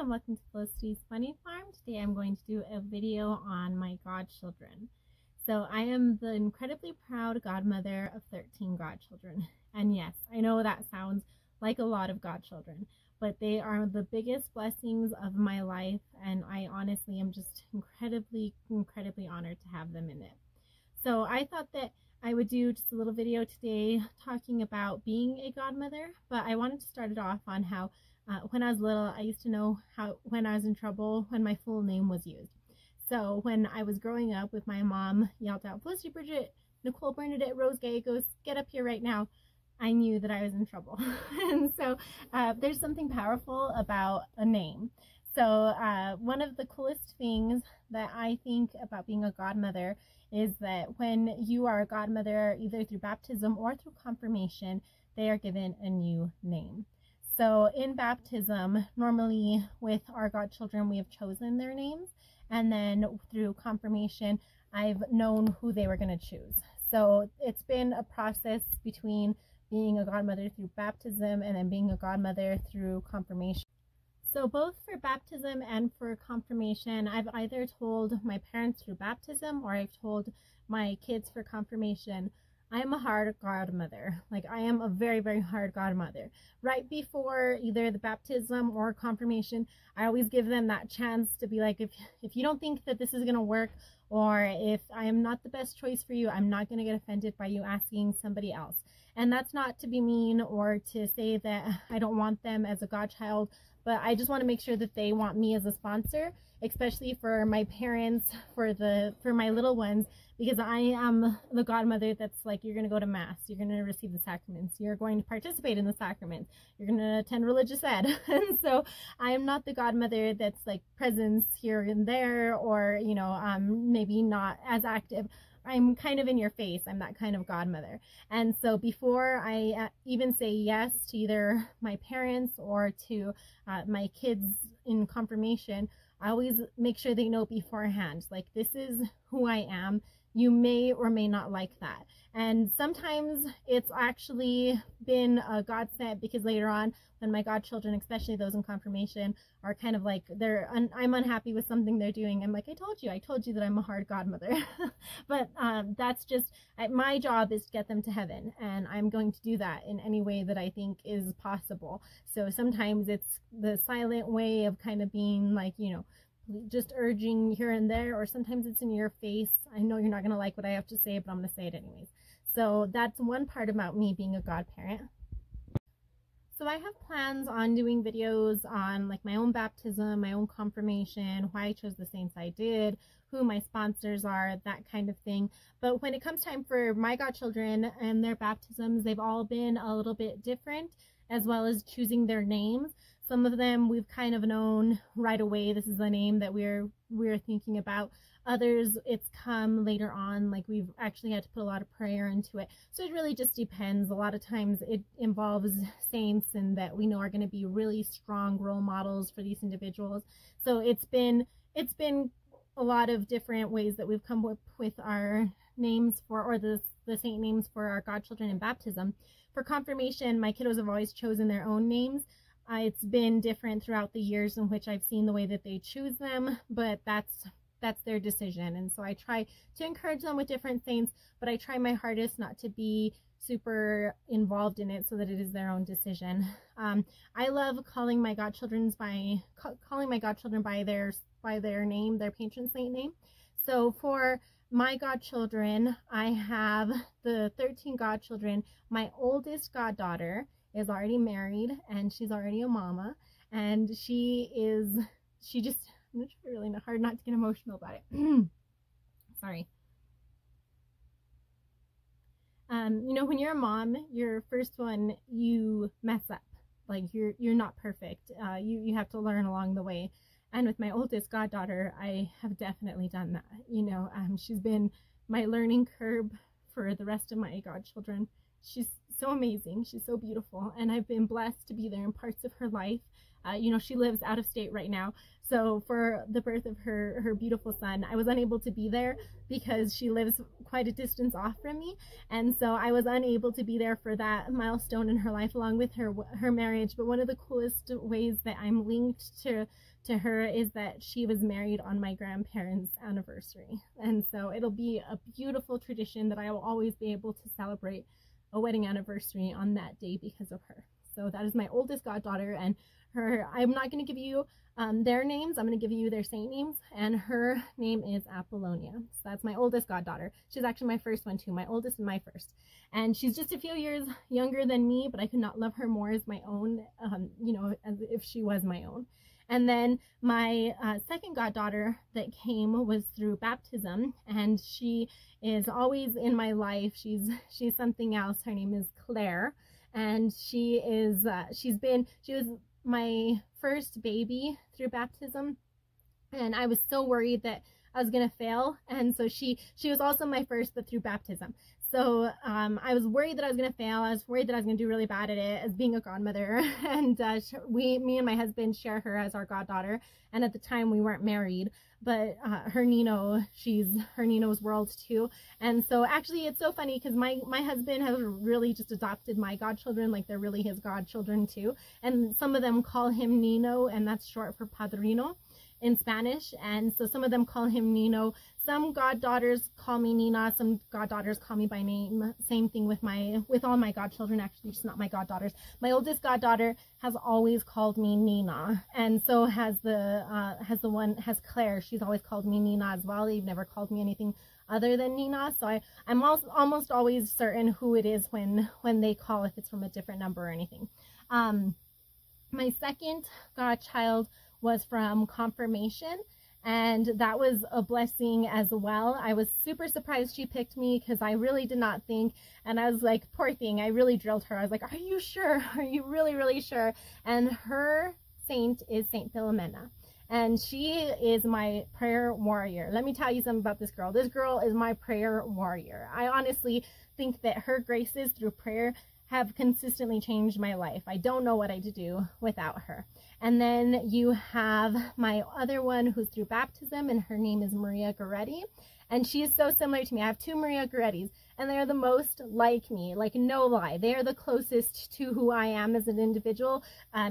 and welcome to Felicity's Funny Farm. Today I'm going to do a video on my godchildren. So I am the incredibly proud godmother of 13 godchildren. And yes, I know that sounds like a lot of godchildren, but they are the biggest blessings of my life, and I honestly am just incredibly honored to have them in it. So I thought that I would do just a little video today talking about being a godmother, but I wanted to start it off on how when I was little, I used to know how when I was in trouble when my full name was used. So when I was growing up, with my mom yelled out, "Felicity Bridget Nicole Bernadette Rose Gay goes, get up here right now," I knew that I was in trouble. And so there's something powerful about a name. So one of the coolest things that I think about being a godmother is that when you are a godmother, either through baptism or through confirmation, they are given a new name. So in baptism, normally with our godchildren, we have chosen their names, and then through confirmation, I've known who they were going to choose. So it's been a process between being a godmother through baptism and then being a godmother through confirmation. So both for baptism and for confirmation, I've either told my parents through baptism or I've told my kids for confirmation, I am a hard godmother. Like, I am a very hard godmother. Right before either the baptism or confirmation, I always give them that chance to be like, if you don't think that this is going to work, or if I am not the best choice for you, I'm not going to get offended by you asking somebody else. And that's not to be mean or to say that I don't want them as a godchild, but I just want to make sure that they want me as a sponsor, especially for my parents, for my little ones, because I am the godmother that's like, you're going to go to mass, you're going to receive the sacraments, you're going to participate in the sacraments, you're going to attend religious ed. And so I am not the godmother that's like presence here and there, or, you know, maybe not as active. I'm kind of in your face. I'm that kind of godmother. And so before I even say yes to either my parents or to my kids in confirmation, I always make sure they know beforehand, like, this is who I am. You may or may not like that. And sometimes it's actually been a godsend, because later on, when my godchildren, especially those in confirmation, are kind of like, I'm unhappy with something they're doing, I'm like, I told you that I'm a hard godmother. But that's just, my job is to get them to heaven, and I'm going to do that in any way that I think is possible. So sometimes it's the silent way of kind of being like, you know, just urging here and there, or sometimes it's in your face. I know you're not going to like what I have to say, but I'm going to say it anyways. So that's one part about me being a godparent. So I have plans on doing videos on like my own baptism, my own confirmation, why I chose the saints I did, who my sponsors are, that kind of thing. But when it comes time for my godchildren and their baptisms, they've all been a little bit different, as well as choosing their names. Some of them we've kind of known right away, this is the name that we're thinking about. Others, it's come later on, like we've actually had to put a lot of prayer into it. So it really just depends. A lot of times it involves saints and that we know are going to be really strong role models for these individuals. So it's been a lot of different ways that we've come up with our names for, or the saint names for our godchildren in baptism. For confirmation, my kiddos have always chosen their own names. It's been different throughout the years in which I've seen the way that they choose them, but that's their decision. And so I try to encourage them with different saints, but I try my hardest not to be super involved in it so that it is their own decision. I love calling my godchildren by their name, their patron saint name. So for my godchildren, I have the 13 godchildren. My oldest goddaughter is already married, and she's already a mama, and I'm really hard not to get emotional about it. Sorry. You know, when you're a mom, your first one, you mess up. Like, you're not perfect. You have to learn along the way. And with my oldest goddaughter, I have definitely done that. You know, she's been my learning curve for the rest of my godchildren. She's so amazing. She's so beautiful. And I've been blessed to be there in parts of her life You know, she lives out of state right now. So for the birth of her beautiful son, I was unable to be there because she lives quite a distance off from me. And so I was unable to be there for that milestone in her life along with her marriage. But one of the coolest ways that I'm linked to her is that she was married on my grandparents' anniversary. And so it'll be a beautiful tradition that I will always be able to celebrate a wedding anniversary on that day because of her. So that is my oldest goddaughter, and I'm not going to give you their names. I'm going to give you their saint names, and her name is Apollonia. So that's my oldest goddaughter. She's actually my first one too, my oldest and my first. And she's just a few years younger than me, but I could not love her more as my own, you know, as if she was my own. And then my second goddaughter that came was through baptism, and she is always in my life. She's something else. Her name is Claire, and she was my first baby through baptism, and I was so worried that I was gonna fail, and so she was also my first, but through baptism. So I was worried that I was gonna fail. I was worried that I was gonna do really bad at it as being a godmother. And me and my husband share her as our goddaughter. And at the time we weren't married, but her Nino's world too. And so actually it's so funny because my husband has really just adopted my godchildren, like they're really his godchildren too. And some of them call him Nino, and that's short for padrino in Spanish. And so some of them call him Nino. Some goddaughters call me Nina, some goddaughters call me by name. Same thing with all my godchildren, actually, just not my goddaughters. My oldest goddaughter has always called me Nina, and so has Claire. She's always called me Nina as well. They've never called me anything other than Nina, so I'm almost always certain who it is when they call, if it's from a different number or anything. My second godchild was from confirmation, and that was a blessing as well. I was super surprised she picked me because I really did not think, and I was like, poor thing, I really drilled her. I was like, are you sure? Are you really sure? And her saint is Saint Philomena, and she is my prayer warrior. Let me tell you something about this girl. This girl is my prayer warrior. I honestly think that her graces through prayer have consistently changed my life. I don't know what I'd do without her. And then you have my other one who's through baptism, and her name is Maria Goretti. And she is so similar to me. I have two Maria Gorettis, and they are the most like me, like no lie. They are the closest to who I am as an individual,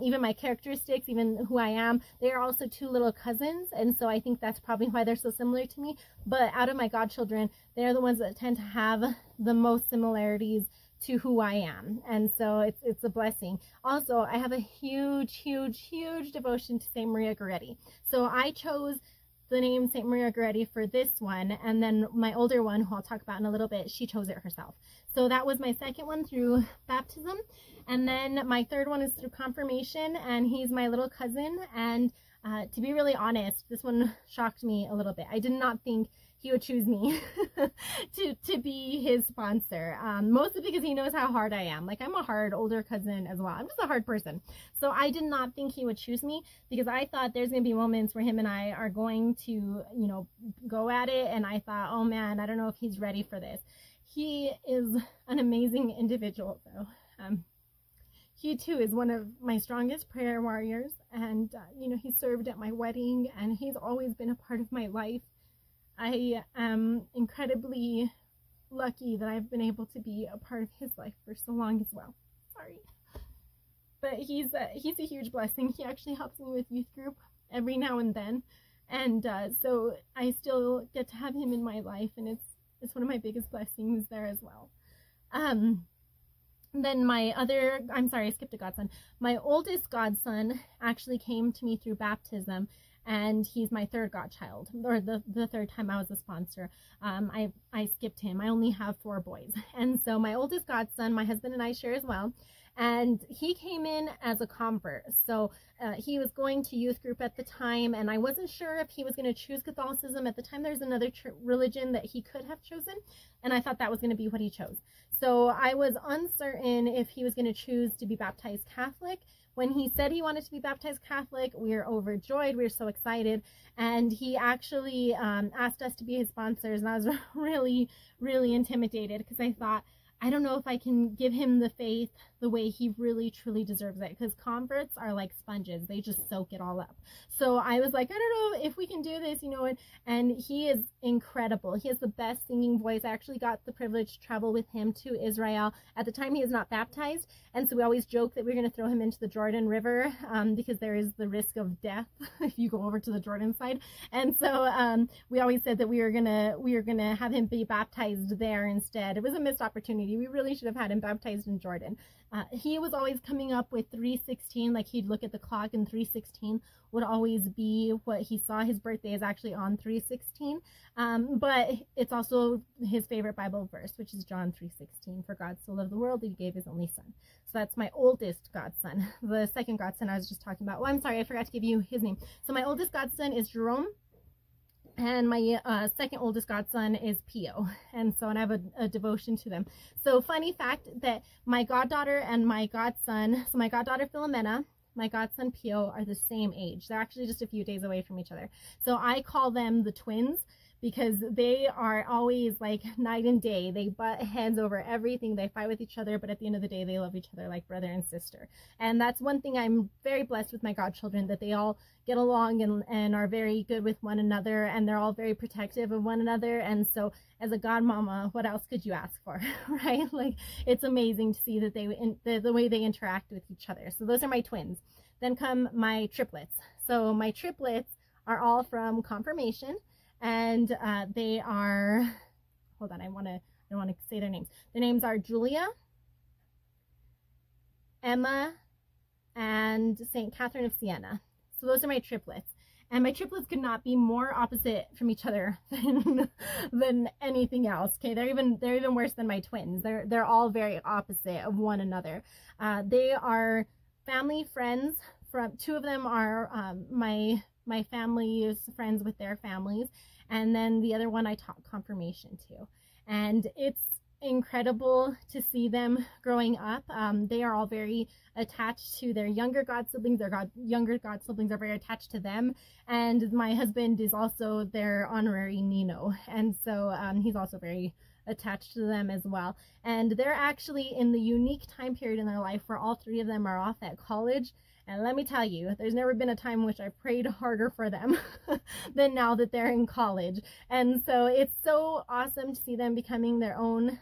even my characteristics, even who I am. They are also two little cousins, and so I think that's probably why they're so similar to me. But out of my godchildren, they're the ones that tend to have the most similarities to who I am, and so it's a blessing. Also, I have a huge devotion to Saint Maria Goretti, so I chose the name Saint Maria Goretti for this one, and then my older one, who I'll talk about in a little bit, she chose it herself. So that was my second one through baptism, and then my third one is through confirmation, and he's my little cousin. And to be really honest, this one shocked me a little bit. I did not think he would choose me to be his sponsor, mostly because he knows how hard I am. Like, I'm a hard older cousin as well. I'm just a hard person. So I did not think he would choose me, because I thought there's going to be moments where him and I are going to, you know, go at it. And I thought, oh man, I don't know if he's ready for this. He is an amazing individual though. He too is one of my strongest prayer warriors, and you know, he served at my wedding, and he's always been a part of my life. I am incredibly lucky that I've been able to be a part of his life for so long as well. Sorry. But he's a huge blessing. He actually helps me with youth group every now and then. And so I still get to have him in my life, and it's one of my biggest blessings there as well. Then I'm sorry, I skipped a godson. My oldest godson actually came to me through baptism, and he's my third godchild, or the third time I was a sponsor. I skipped him. I only have 4 boys. And so my oldest godson, my husband and I share as well, and he came in as a convert. So he was going to youth group at the time, and I wasn't sure if he was going to choose Catholicism. At the time, there's another religion that he could have chosen, and I thought that was going to be what he chose. So I was uncertain if he was going to choose to be baptized Catholic. When he said he wanted to be baptized Catholic, we were overjoyed. We were so excited. And he actually asked us to be his sponsors. And I was really intimidated, because I thought, I don't know if I can give him the faith the way he really truly deserves it, because converts are like sponges. They just soak it all up. So I was like, I don't know if we can do this, you know, and he is incredible. He has the best singing voice. I actually got the privilege to travel with him to Israel. At the time, he is not baptized, and so we always joke that we're going to throw him into the Jordan River, because there is the risk of death if you go over to the Jordan side. And so we always said that we were gonna have him be baptized there instead. It was a missed opportunity. We really should have had him baptized in Jordan. He was always coming up with 3:16, like he'd look at the clock and 3:16 would always be what he saw. His birthday is actually on 3:16, but it's also his favorite Bible verse, which is John 3:16. For God so loved the world that he gave his only son. So that's my oldest godson. The second godson I was just talking about. Well, I'm sorry, I forgot to give you his name. So my oldest godson is Jerome. And my second oldest godson is Pio, and I have a devotion to them. So funny fact that my goddaughter and my godson, so my goddaughter Philomena, my godson Pio, are the same age. They're actually just a few days away from each other. So I call them the twins, because they are always like night and day. They butt heads over everything. They fight with each other, but at the end of the day, they love each other like brother and sister. And that's one thing I'm very blessed with my godchildren, that they all get along and are very good with one another, and they're all very protective of one another. And so as a godmama, what else could you ask for, right? Like, it's amazing to see that the way they interact with each other. So those are my twins. Then come my triplets. So my triplets are all from confirmation. And they are, hold on, I don't want to say their names. Their names are Julia, Emma, and St. Catherine of Siena. So those are my triplets. And my triplets could not be more opposite from each other than anything else. Okay, they're even worse than my twins. They're all very opposite of one another. They are family friends. Two of them are my family is friends with their families, and then the other one I taught confirmation to. And it's incredible to see them growing up. They are all very attached to their younger god siblings. Their younger god siblings are very attached to them, and my husband is also their honorary Nino, and so he's also very attached to them as well. And they're actually in the unique time period in their life where all three of them are off at college. And let me tell you, there's never been a time in which I prayed harder for them than now that they're in college. And so it's so awesome to see them becoming their own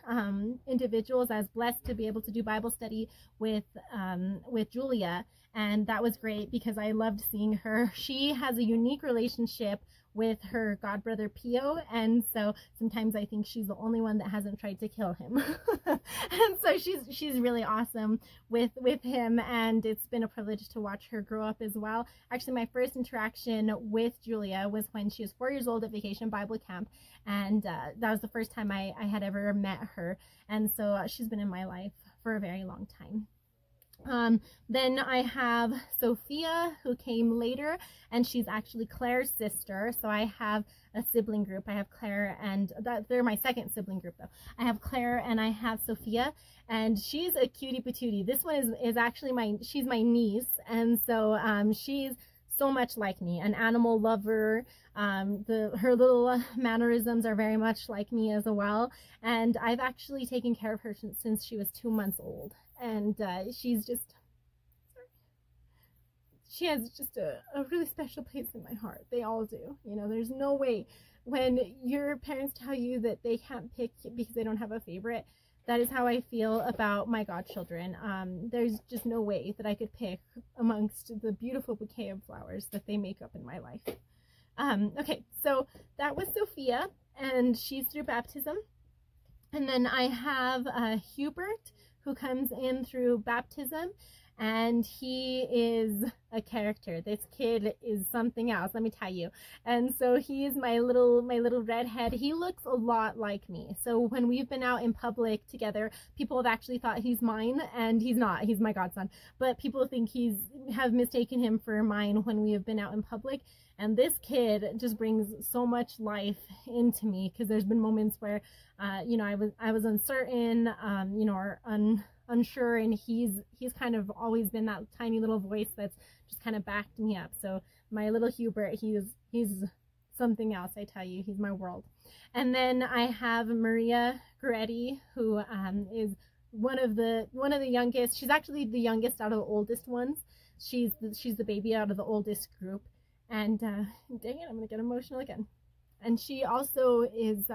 individuals. I was blessed to be able to do Bible study with Julia, and that was great because I loved seeing her. She has a unique relationship with her godbrother Pio, and so sometimes I think she's the only one that hasn't tried to kill him. And so she's really awesome with him, and it's been a privilege to watch her grow up as well. Actually, my first interaction with Julia was when she was 4 years old at Vacation Bible Camp, and that was the first time I had ever met her, and so she's been in my life for a very long time. Then I have Sophia, who came later, and she's actually Claire's sister. So I have a sibling group. I have Claire, and they're my second sibling group though. I have Claire and I have Sophia, and she's a cutie patootie. This one is actually she's my niece, and so she's so much like me, an animal lover. Her little mannerisms are very much like me as well, and I've actually taken care of her since she was 2 months old. And she has just a really special place in my heart. They all do. You know, there's no way when your parents tell you that they can't pick because they don't have a favorite. That is how I feel about my godchildren. There's just no way that I could pick amongst the beautiful bouquet of flowers that they make up in my life. Okay, so that was Sophia, and she's through baptism. And then I have Hubert, who comes in through baptism, and he is a character. This kid is something else, let me tell you. And so he is my little redhead. He looks a lot like me. So when we've been out in public together, people have actually thought he's mine, and he's not. He's my godson. But people think have mistaken him for mine when we have been out in public. And this kid just brings so much life into me, because there's been moments where, you know, I was uncertain, you know, or unsure, and he's kind of always been that tiny little voice that's just kind of backed me up. So my little Hubert, he's something else, I tell you. He's my world. And then I have Maria Goretti, who is one of the youngest. She's actually the youngest out of the oldest ones. She's the baby out of the oldest group. And dang it, I'm gonna get emotional again. And she also is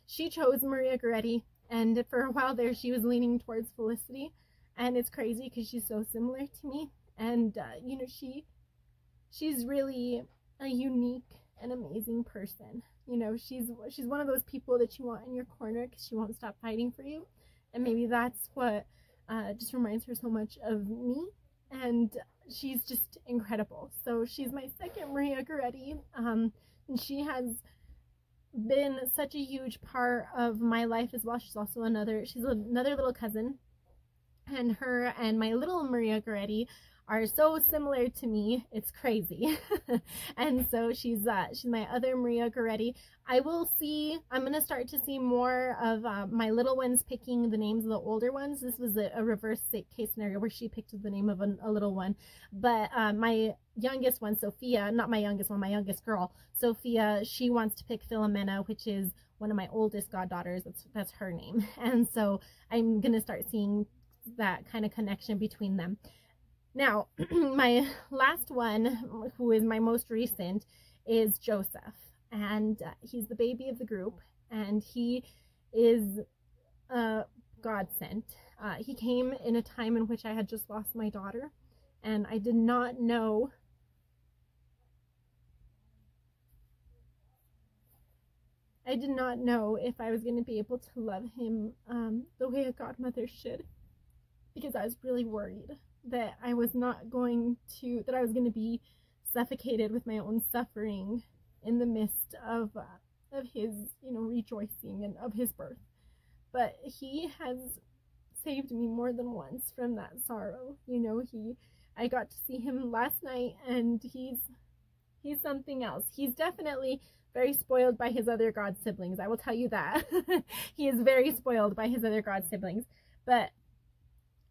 she chose Maria Goretti, and for a while there she was leaning towards Felicity, and it's crazy because she's so similar to me. And you know, she's really a unique and amazing person. You know, she's one of those people that you want in your corner because she won't stop fighting for you. And maybe that's what just reminds her so much of me. And she's just incredible. So she's my second Maria Goretti. And she has been such a huge part of my life as well. She's another little cousin. And her and my little Maria Goretti are so similar to me, it's crazy. And so she's my other Maria Goretti. I'm gonna start to see more of my little ones picking the names of the older ones. This was a reverse case scenario where she picked the name of a little one. But my youngest one, Sophia, not my youngest one, my youngest girl, Sophia, she wants to pick Philomena, which is one of my oldest goddaughters. That's her name. And so I'm gonna start seeing that kind of connection between them. Now, my last one, who is my most recent, is Joseph, and he's the baby of the group, and he is God sent. He came in a time in which I had just lost my daughter, and I did not know if I was going to be able to love him the way a godmother should, because I was really worried that I was going to be suffocated with my own suffering in the midst of his, you know, rejoicing and of his birth. But he has saved me more than once from that sorrow. You know, I got to see him last night, and he's something else. He's definitely very spoiled by his other god siblings, I will tell you that. He is very spoiled by his other god siblings. But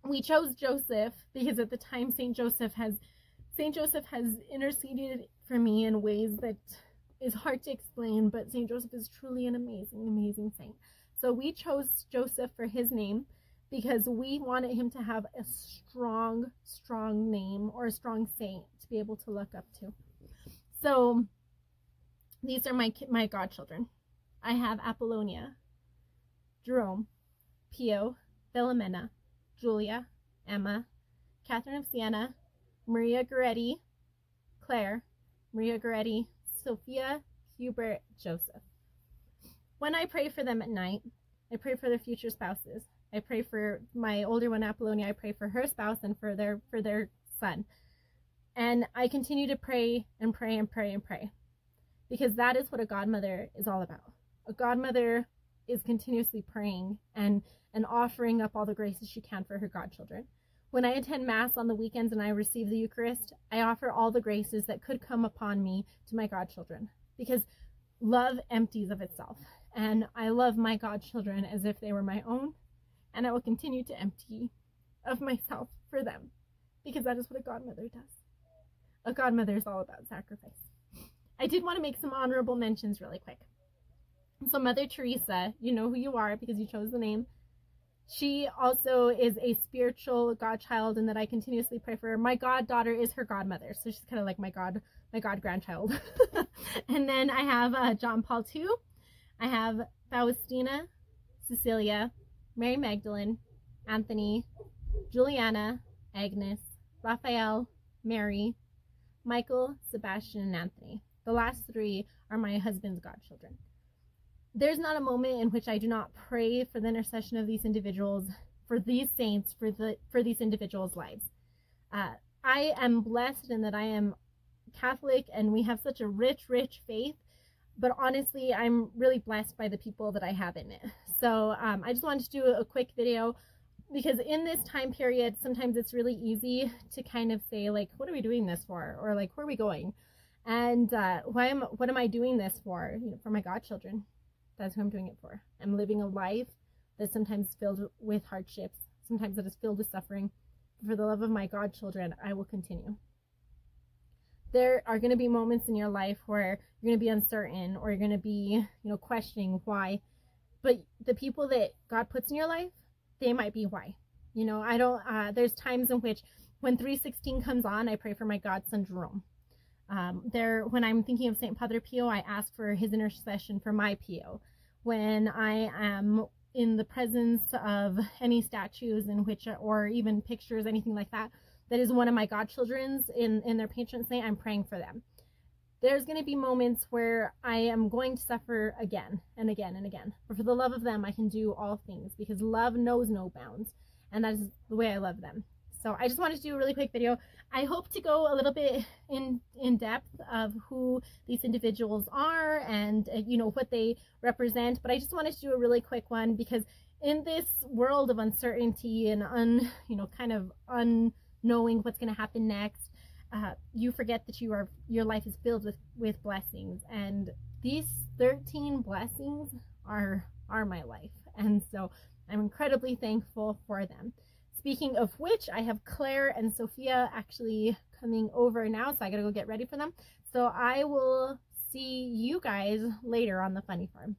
we chose Joseph because at the time Saint Joseph has interceded for me in ways that is hard to explain, but Saint Joseph is truly an amazing saint. So we chose Joseph for his name because we wanted him to have a strong name, or a strong saint to be able to look up to. So these are my godchildren. I have Apollonia, Jerome, Pio, Philomena, Julia, Emma, Catherine of Siena, Maria Goretti, Claire, Maria Goretti, Sophia, Hubert, Joseph. When I pray for them at night, I pray for their future spouses. I pray for my older one, Apollonia. I pray for her spouse and for their son. And I continue to pray and pray and pray and pray, because that is what a godmother is all about. A godmother is continuously praying and offering up all the graces she can for her godchildren. When I attend Mass on the weekends and I receive the Eucharist, I offer all the graces that could come upon me to my godchildren, because love empties of itself. And I love my godchildren as if they were my own, and I will continue to empty of myself for them, because that is what a godmother does. A godmother is all about sacrifice. I did want to make some honorable mentions really quick. So Mother Teresa, you know who you are because you chose the name. She also is a spiritual godchild, and that I continuously pray for her. My goddaughter is her godmother, so she's kind of like my god grandchild. And then I have John Paul II. I have Faustina, Cecilia, Mary Magdalene, Anthony, Juliana, Agnes, Raphael, Mary, Michael, Sebastian, and Anthony. The last three are my husband's godchildren. There's not a moment in which I do not pray for the intercession of these individuals, for these saints, for these individuals' lives. I am blessed in that I am Catholic, and we have such a rich faith, but honestly, I'm really blessed by the people that I have in it. So I just wanted to do a quick video, because in this time period, sometimes it's really easy to kind of say, like, what are we doing this for? Or like, where are we going? And what am I doing this for? You know, for my godchildren. That's who I'm doing it for. I'm living a life that's sometimes filled with hardships, sometimes that is filled with suffering. For the love of my godchildren, I will continue. There are going to be moments in your life where you're going to be uncertain, or you're going to be, you know, questioning why. But the people that God puts in your life, they might be why. You know, I don't, there's times in which when 316 comes on, I pray for my godson Jerome. When I'm thinking of St. Padre Pio, I ask for his intercession for my Pio. When I am in the presence of any statues in which, or even pictures, anything like that, that is one of my godchildren's in their patron saint, I'm praying for them. There's going to be moments where I am going to suffer again and again and again. But for the love of them, I can do all things, because love knows no bounds. And that is the way I love them. So I just wanted to do a really quick video. I hope to go a little bit in depth of who these individuals are and you know, what they represent. But I just wanted to do a really quick one, because in this world of uncertainty and kind of unknowing what's going to happen next, you forget that your life is filled with blessings, and these 13 blessings are my life, and so I'm incredibly thankful for them. Speaking of which, I have Claire and Sophia actually coming over now, so I gotta go get ready for them. So I will see you guys later on the funny farm.